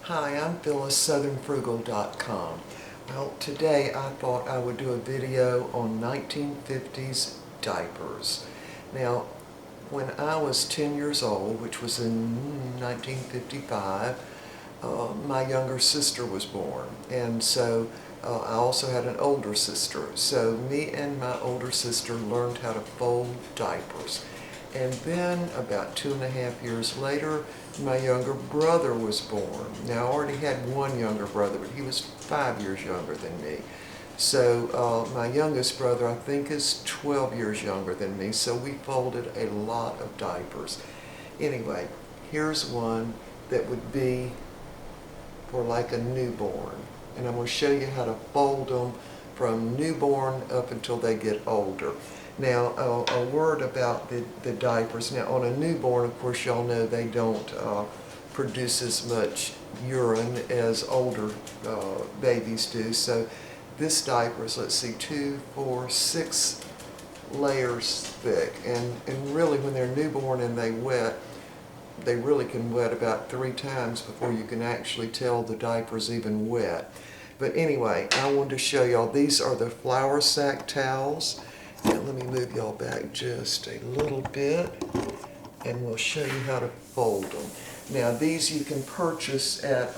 Hi, I'm Phyllis, southernfrugal.com. Well, today I thought I would do a video on 1950s diapers. Now, when I was 10 years old, which was in 1955, my younger sister was born, and so I also had an older sister. So me and my older sister learned how to fold diapers. And then about 2.5 years later, my younger brother was born. Now I already had one younger brother, but he was 5 years younger than me. So my youngest brother, I think, is 12 years younger than me, so we folded a lot of diapers. Anyway, here's one that would be for like a newborn. And I'm going to show you how to fold them from newborn up until they get older. Now, a word about the diapers. Now, on a newborn, of course, y'all know they don't produce as much urine as older babies do. So this diaper is, let's see, 2, 4, 6 layers thick. And really, when they're newborn and they wet, they really can wet about 3 times before you can actually tell the diaper's even wet. But anyway, I wanted to show y'all, these are the flour sack towels. And let me move y'all back just a little bit, and we'll show you how to fold them. Now, these you can purchase at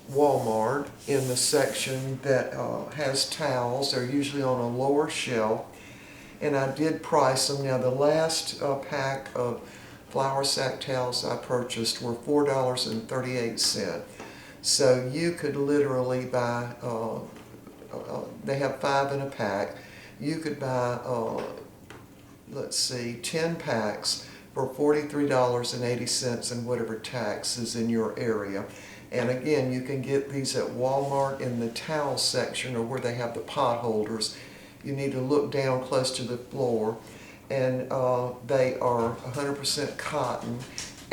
Walmart in the section that has towels. They're usually on a lower shelf, and I did price them. Now, the last pack of flour sack towels I purchased were $4.38. So you could literally buy, they have 5 in a pack. You could buy, let's see, 10 packs for $43.80 and whatever tax is in your area. And again, you can get these at Walmart in the towel section, or where they have the pot holders. You need to look down close to the floor. And they are 100% cotton,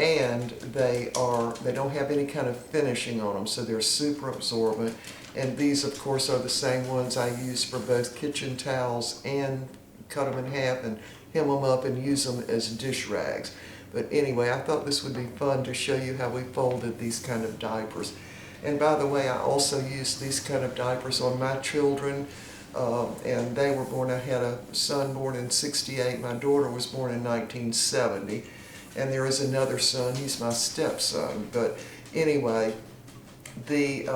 and they don't have any kind of finishing on them, so they're super absorbent. And these, of course, are the same ones I use for both kitchen towels, and cut them in half and hem them up and use them as dish rags. But anyway, I thought this would be fun to show you how we folded these kind of diapers. And by the way, I also used these kind of diapers on my children. And they were born, I had a son born in '68, my daughter was born in 1970, and there is another son, he's my stepson. But anyway, the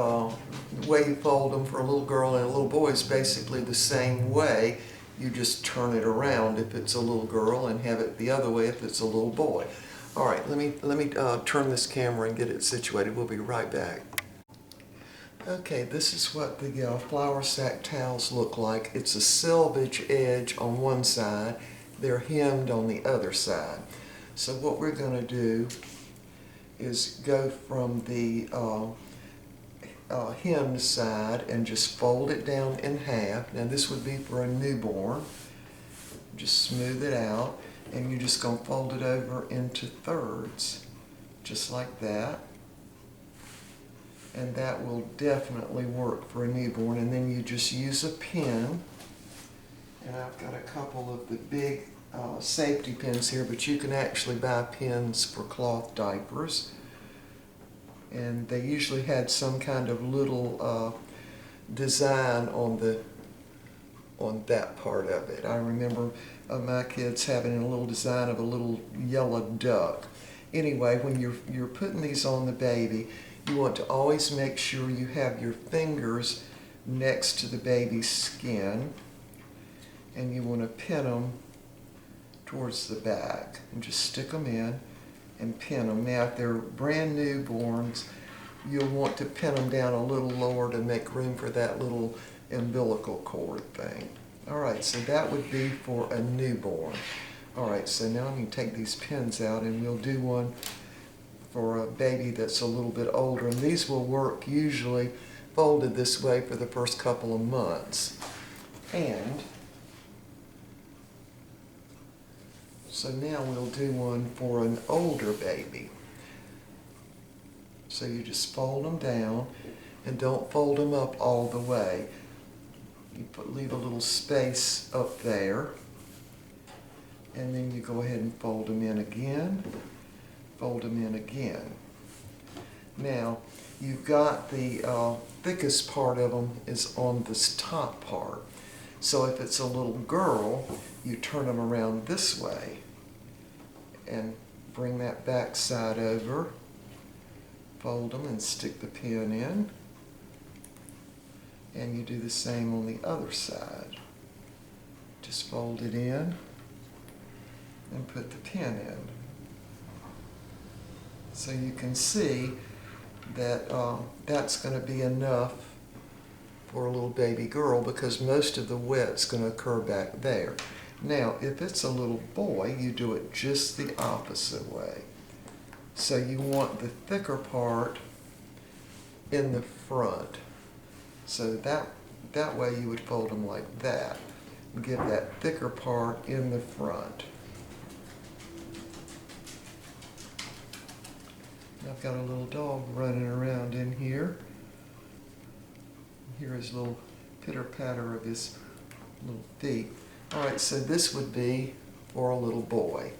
way you fold them for a little girl and a little boy is basically the same way. You just turn it around if it's a little girl, and have it the other way if it's a little boy. All right, let me turn this camera and get it situated. We'll be right back. Okay, this is what the flour sack towels look like. It's a selvage edge on one side. They're hemmed on the other side. So what we're going to do is go from the hemmed side and just fold it down in half. Now this would be for a newborn. Just smooth it out, and you're just going to fold it over into thirds, just like that. And that will definitely work for a newborn. And then you just use a pin, and I've got a couple of the big safety pins here, but you can actually buy pins for cloth diapers, and they usually had some kind of little design on that part of it. I remember my kids having a little design of a little yellow duck. Anyway, when you're putting these on the baby, you want to always make sure you have your fingers next to the baby's skin, and you want to pin them towards the back, and just stick them in and pin them. Now, if they're brand newborns, you'll want to pin them down a little lower to make room for that little umbilical cord thing. All right, so that would be for a newborn. All right, so now I'm going to take these pins out, and we'll do one for a baby that's a little bit older. And these will work usually folded this way for the first couple of months. And so now we'll do one for an older baby. So you just fold them down, and don't fold them up all the way. You leave a little space up there, and then you go ahead and fold them in again, fold them in again. Now, you've got the thickest part of them is on this top part. So if it's a little girl, you turn them around this way and bring that back side over, fold them and stick the pin in, and you do the same on the other side. Just fold it in and put the pin in. So you can see that that's going to be enough for a little baby girl because most of the wet's going to occur back there. Now, if it's a little boy, you do it just the opposite way. So you want the thicker part in the front. So that way you would fold them like that. Give that thicker part in the front. I've got a little dog running around in here. Hear his little pitter-patter of his little feet. All right, so this would be for a little boy.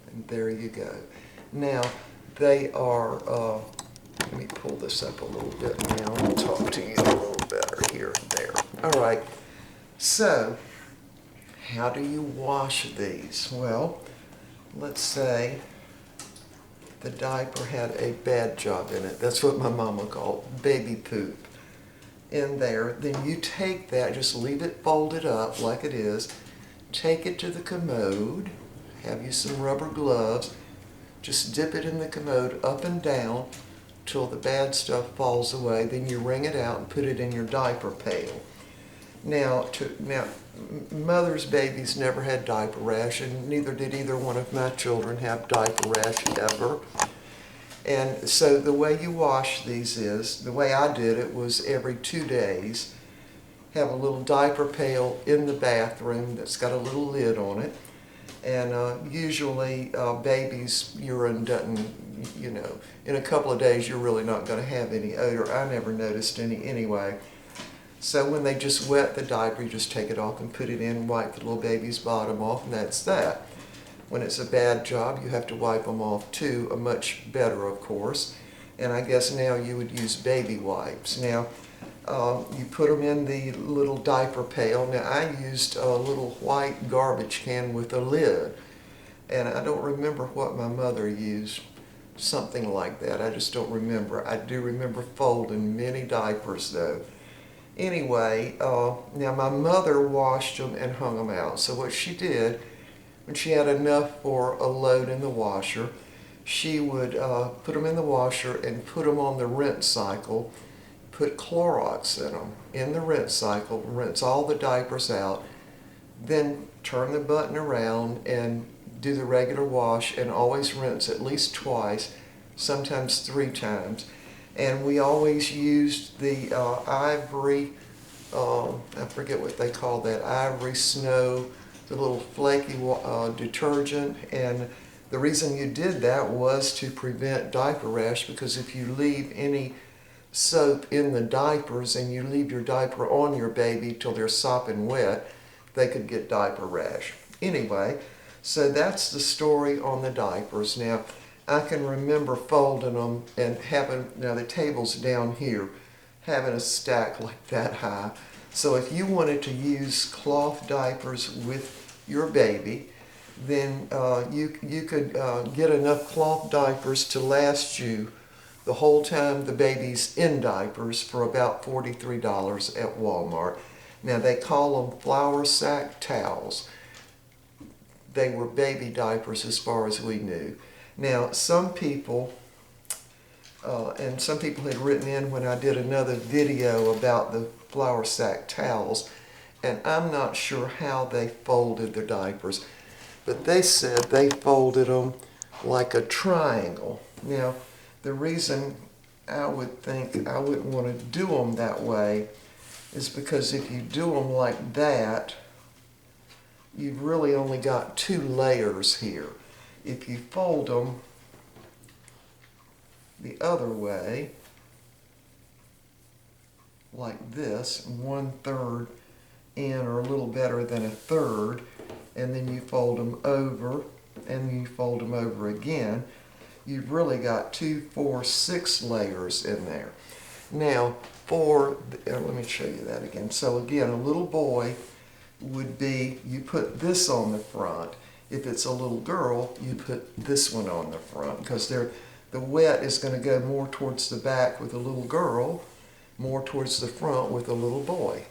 And there you go. Now, they are, let me pull this up a little bit now and talk to you a little better here and there. All right, so how do you wash these? Well, let's say the diaper had a bad job in it. That's what my mama called baby poop in there. Then you take that, just leave it folded up like it is, take it to the commode, have you some rubber gloves, just dip it in the commode up and down till the bad stuff falls away. Then you wring it out and put it in your diaper pail. Now, mother's babies never had diaper rash, and neither did either one of my children have diaper rash ever. And so the way you wash these is, the way I did it was every 2 days, have a little diaper pail in the bathroom that's got a little lid on it. And usually babies' urine doesn't, you know, in a couple of days you're really not going to have any odor. I never noticed any anyway. So when they just wet the diaper, you just take it off and put it in, wipe the little baby's bottom off, and that's that. When it's a bad job, you have to wipe them off too, much better of course. And I guess now you would use baby wipes. Now, you put them in the little diaper pail. Now I used a little white garbage can with a lid. And I don't remember what my mother used. Something like that. I just don't remember. I do remember folding many diapers though. Anyway, now my mother washed them and hung them out. So what she did, when she had enough for a load in the washer, she would put them in the washer and put them on the rinse cycle, put Clorox in them in the rinse cycle, rinse all the diapers out, then turn the button around and do the regular wash and always rinse at least twice, sometimes 3 times. And we always used the ivory, I forget what they call that, ivory snow, the little flaky detergent. And the reason you did that was to prevent diaper rash, because if you leave any soap in the diapers and you leave your diaper on your baby till they're sopping wet, they could get diaper rash. Anyway, so that's the story on the diapers. Now, I can remember folding them and having, now the table's down here, having a stack like that high. So if you wanted to use cloth diapers with your baby, then you could get enough cloth diapers to last you the whole time the baby's in diapers for about $43 at Walmart. Now they call them flour sack towels. They were baby diapers as far as we knew. Now, some people, and some people had written in when I did another video about the flour sack towels, and I'm not sure how they folded their diapers, but they said they folded them like a triangle. Now, the reason I would think I wouldn't want to do them that way is because if you do them like that, you've really only got 2 layers here. If you fold them the other way, like this, 1/3 in, or a little better than 1/3, and then you fold them over, and you fold them over again, you've really got 2, 4, 6 layers in there. Now, let me show you that again. So again, a little boy would be, you put this on the front. If it's a little girl, you put this one on the front, because the wet is going to go more towards the back with a little girl, more towards the front with a little boy.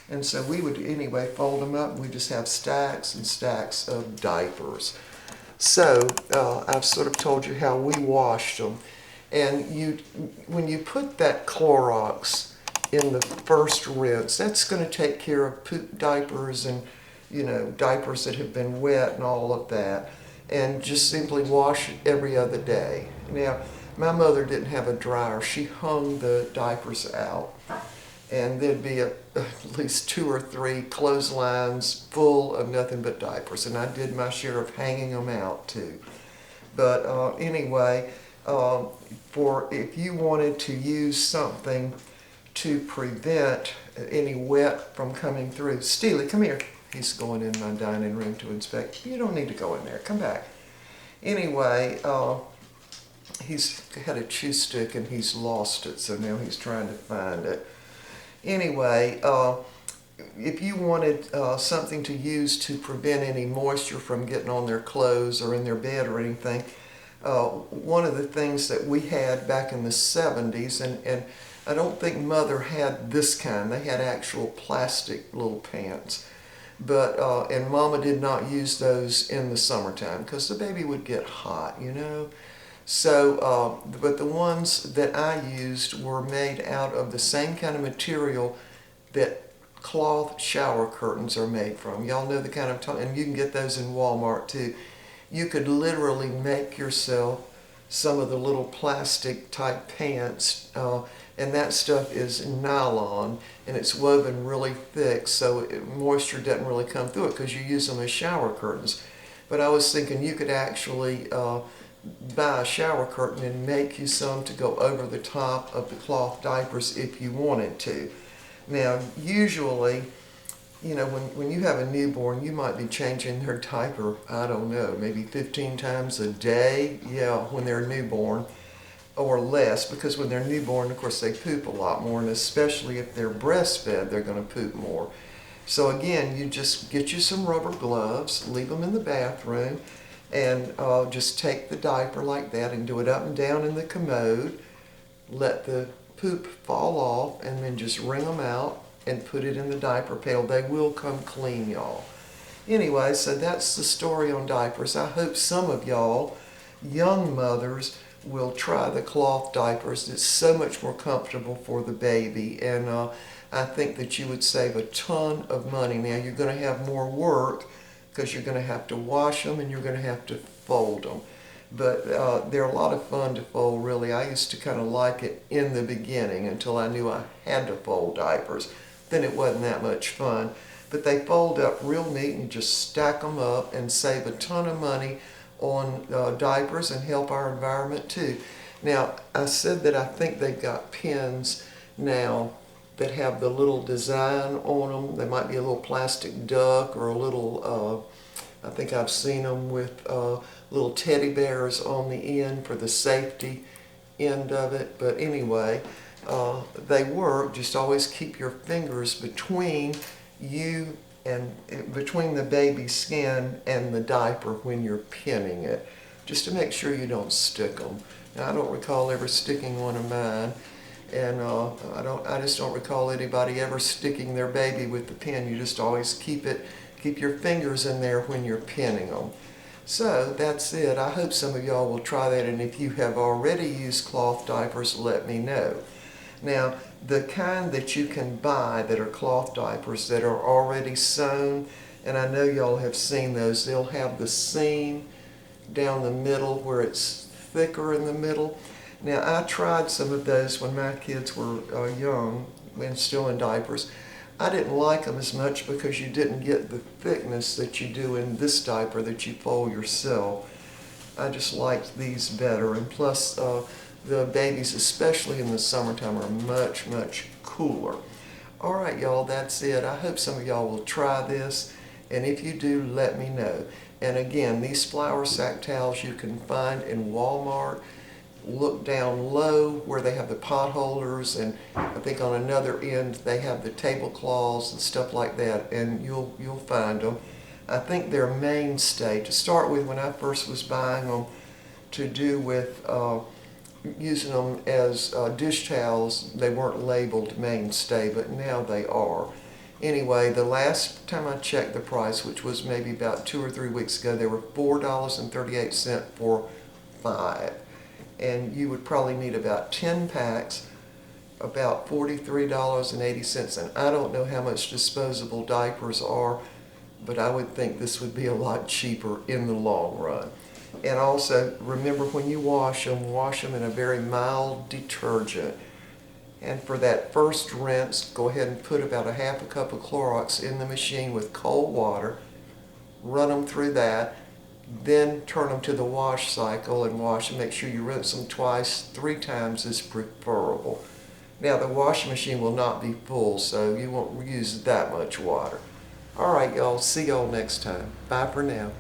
And so we would anyway fold them up, and we just have stacks and stacks of diapers. So I've sort of told you how we washed them. And when you put that Clorox in the first rinse, that's going to take care of poop diapers and, diapers that have been wet and all of that. And just simply wash it every other day. Now, my mother didn't have a dryer. She hung the diapers out. And there'd be at least 2 or 3 clotheslines full of nothing but diapers. And I did my share of hanging them out too. But anyway, if you wanted to use something to prevent any wet from coming through, Steely, come here. He's going in my dining room to inspect. You don't need to go in there. Come back. Anyway, he's had a chew stick and he's lost it, so now he's trying to find it. Anyway, if you wanted something to use to prevent any moisture from getting on their clothes or in their bed or anything, one of the things that we had back in the 70s, and I don't think Mother had this kind. They had actual plastic little pants. But, and Mama did not use those in the summertime because the baby would get hot, So, but the ones that I used were made out of the same kind of material that cloth shower curtains are made from. Y'all know the kind of, and you can get those in Walmart too. You could literally make yourself some of the little plastic type pants, and that stuff is nylon, and it's woven really thick, so moisture doesn't really come through it because you use them as shower curtains. But I was thinking you could actually buy a shower curtain and make you some to go over the top of the cloth diapers if you wanted to. Now, usually, when you have a newborn, you might be changing their diaper, I don't know, maybe 15 times a day, when they're newborn, or less, because when they're newborn, of course, they poop a lot more, and especially if they're breastfed, they're going to poop more. So again, you just get you some rubber gloves, leave them in the bathroom, and just take the diaper like that and do it up and down in the commode, let the poop fall off, and then just wring them out and put it in the diaper pail. They will come clean, y'all. Anyway, so that's the story on diapers. I hope some of y'all, young mothers, will try the cloth diapers. It's so much more comfortable for the baby, and I think that you would save a ton of money. Now, you're going to have more work because you're going to have to wash them and you're going to have to fold them. But they're a lot of fun to fold, really. I used to kind of like it in the beginning until I knew I had to fold diapers. Then it wasn't that much fun. But they fold up real neat, and just stack them up and save a ton of money on diapers and help our environment too. Now, I said that I think they've got pins now that have the little design on them. They might be a little plastic duck or a little, I think I've seen them with little teddy bears on the end for the safety end of it. But anyway, they work. Just always keep your fingers between you and between the baby's skin and the diaper when you're pinning it, just to make sure you don't stick them. Now, I don't recall ever sticking one of mine, and I just don't recall anybody ever sticking their baby with the pin. You just always keep your fingers in there when you're pinning them. So that's it. I hope some of y'all will try that, and if you have already used cloth diapers, let me know. Now, the kind that you can buy that are cloth diapers that are already sewn, and I know y'all have seen those, they'll have the seam down the middle where it's thicker in the middle. Now, I tried some of those when my kids were young and still in diapers. I didn't like them as much because you didn't get the thickness that you do in this diaper that you fold yourself. I just liked these better, and plus the babies, especially in the summertime, are much, much cooler. All right, y'all, that's it. I hope some of y'all will try this, and if you do, let me know. And again, these flour sack towels you can find in Walmart. Look down low where they have the pot holders, and I think on another end they have the tablecloths and stuff like that, and you'll find them. I think they're mainstay. To start with, when I first was buying them to do with using them as dish towels, they weren't labeled mainstay, but now they are. Anyway, the last time I checked the price, which was maybe about 2 or 3 weeks ago, they were $4.38 for 5. And you would probably need about 10 packs, about $43.80. And I don't know how much disposable diapers are, but I would think this would be a lot cheaper in the long run. And also, remember when you wash them in a very mild detergent. And for that first rinse, go ahead and put about a half a cup of Clorox in the machine with cold water, run them through that, then turn them to the wash cycle and wash them. Make sure you rinse them twice, 3 times is preferable. Now the washing machine will not be full, so you won't use that much water. All right, y'all, see y'all next time. Bye for now.